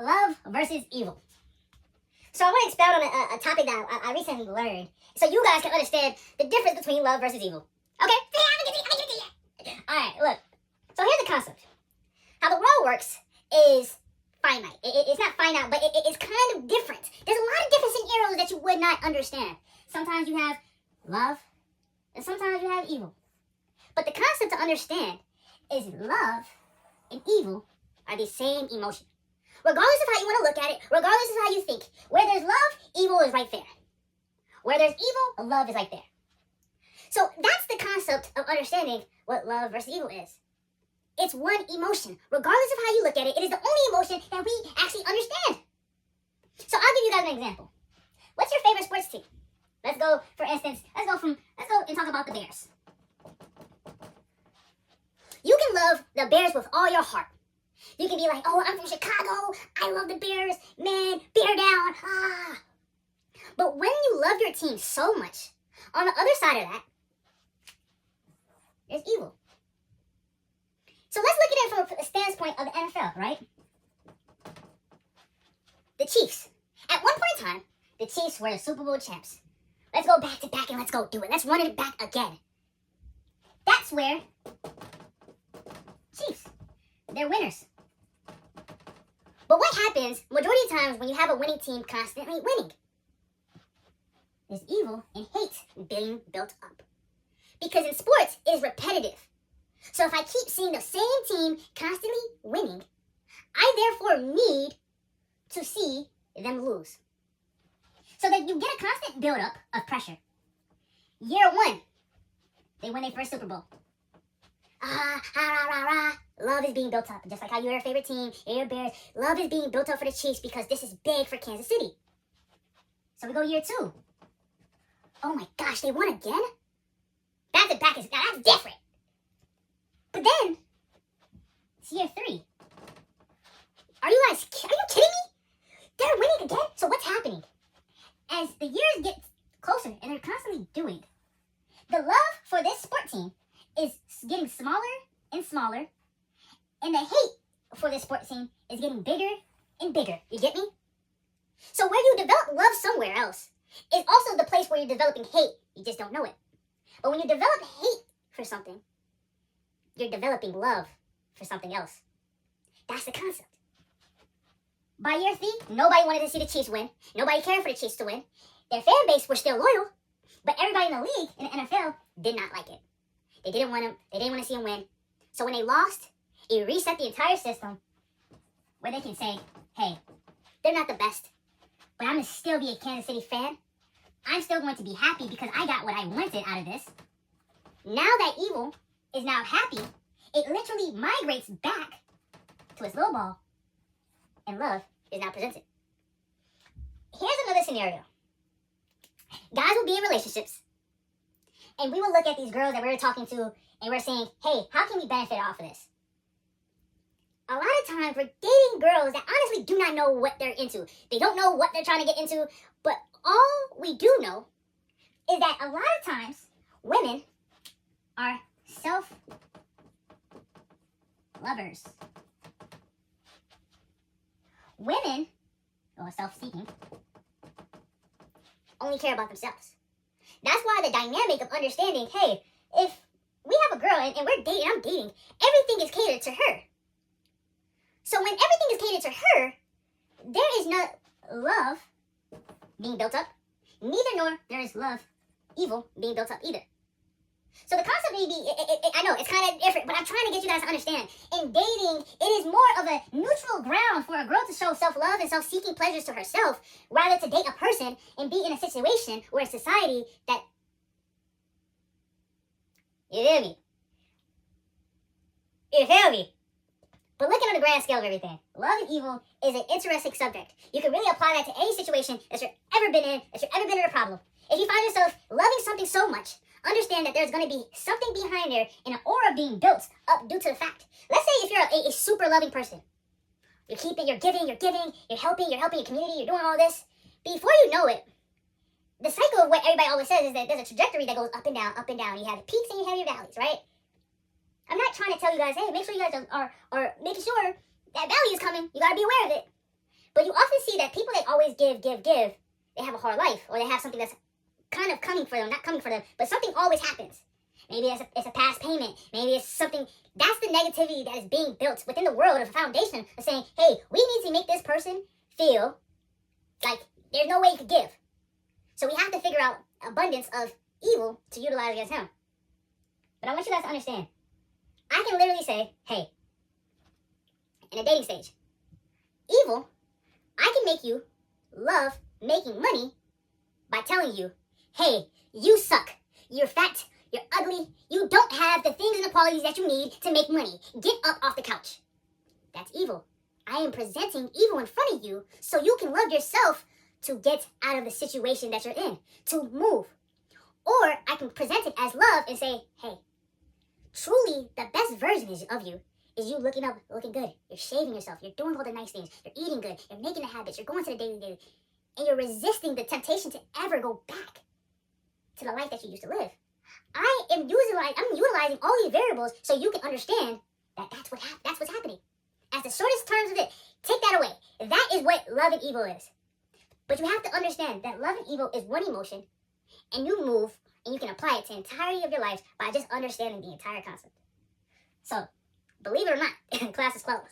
love versus evil. So I want to expound on a topic that I recently learned, so you guys can understand the difference between love versus evil. Okay? Alright, look. So here's the concept. How the world works is finite. It's not finite, but it's kind of different. There's a lot of different scenarios that you would not understand. Sometimes you have love, and sometimes you have evil. But the concept to understand is love and evil are the same emotion. Regardless of how you want to look at it, regardless of how you think, where there's love, evil is right there. Where there's evil, love is right there. So that's the concept of understanding what love versus evil is. It's one emotion. Regardless of how you look at it, it is the only emotion that we actually understand. So I'll give you guys an example. What's your favorite sports team? Let's go, for instance, let's go and talk about the Bears. You can love the Bears with all your heart. You can be like, oh, I'm from Chicago. I love the Bears. Man, bear down. Ah. But when you love your team so much, on the other side of that, there's evil. So let's look at it from a standpoint of the NFL, right? The Chiefs. At one point in time, the Chiefs were the Super Bowl champs. Let's go back to back and let's go do it. Let's run it back again. That's where Chiefs, they're winners. But what happens majority of times when you have a winning team constantly winning? There's evil and hate being built up. Because in sports, it is repetitive. So if I keep seeing the same team constantly winning, I therefore need to see them lose. So that you get a constant buildup of pressure. Year one, they win their first Super Bowl. Love is being built up. Just like how you're your favorite team, you're your Bears. Love is being built up for the Chiefs because this is big for Kansas City. So we go year two. Oh my gosh, they won again? That's different. But then, it's year three. Are you kidding me? They're winning again? So what's happening? As the years get closer and they're constantly doing, the love for this sport team is getting smaller and smaller, and the hate for this sport team is getting bigger and bigger. You get me? So where you develop love somewhere else is also the place where you're developing hate. You just don't know it. But when you develop hate for something, you're developing love for something else. That's the concept. By year three, nobody wanted to see the Chiefs win. Nobody cared for the Chiefs to win. Their fan base was still loyal, but everybody in the league, in the NFL, did not like it. They didn't want to see them win. So when they lost, it reset the entire system where they can say, hey, they're not the best, but I'm going to still be a Kansas City fan. I'm still going to be happy because I got what I wanted out of this. Now that evil is now happy, it literally migrates back to its little ball, and love is now presented. Here's another scenario. Guys will be in relationships, and we will look at these girls that we're talking to, and we're saying, hey, how can we benefit off of this? A lot of times, we're dating girls that honestly do not know what they're into. They don't know what they're trying to get into, but all we do know is that a lot of times, women are self-lovers. Women, or self-seeking, only care about themselves. That's why the dynamic of understanding, hey, if we have a girl and we're dating, I'm dating, everything is catered to her. So when everything is catered to her, there is no love being built up, neither nor there is love, evil, being built up either. So the concept may be, I know, it's kind of different, but I'm trying to get you guys to understand. In dating, it is more of a neutral ground for a girl to show self-love and self-seeking pleasures to herself, rather to date a person and be in a situation or a society that, you feel me? You feel me? But looking on the grand scale of everything, love and evil is an interesting subject. You can really apply that to any situation that you've ever been in, a problem. If you find yourself loving something so much, understand that there's going to be something behind there and an aura being built up due to the fact. Let's say if you're a super loving person. You're giving, you're helping your community, you're doing all this. Before you know it, the cycle of what everybody always says is that there's a trajectory that goes up and down, up and down. You have peaks and you have your valleys, right? I'm not trying to tell you guys, hey, make sure you guys are making sure that valley is coming. You got to be aware of it. But you often see that people that always give, they have a hard life, or they have something that's kind of coming for them, not coming for them, but something always happens. Maybe it's a past payment. Maybe it's something. That's the negativity that is being built within the world of a foundation of saying, hey, we need to make this person feel like there's no way you could give. So we have to figure out abundance of evil to utilize against him. But I want you guys to understand, I can literally say, hey, in a dating stage, evil, I can make you love making money by telling you, hey, you suck, you're fat, you're ugly, you don't have the things and the qualities that you need to make money. Get up off the couch. That's evil. I am presenting evil in front of you so you can love yourself to get out of the situation that you're in, to move. Or I can present it as love and say, hey, truly the best version of you is you looking up, looking good. You're shaving yourself. You're doing all the nice things. You're eating good. You're making the habits. You're going to the daily. And you're resisting the temptation to ever go back to the life that you used to live. I'm utilizing all these variables so you can understand that that's what's happening. As the shortest terms of it, take that away. That is what love and evil is. But you have to understand that love and evil is one emotion, and you move, and you can apply it to the entirety of your life by just understanding the entire concept. So, believe it or not, class is closed.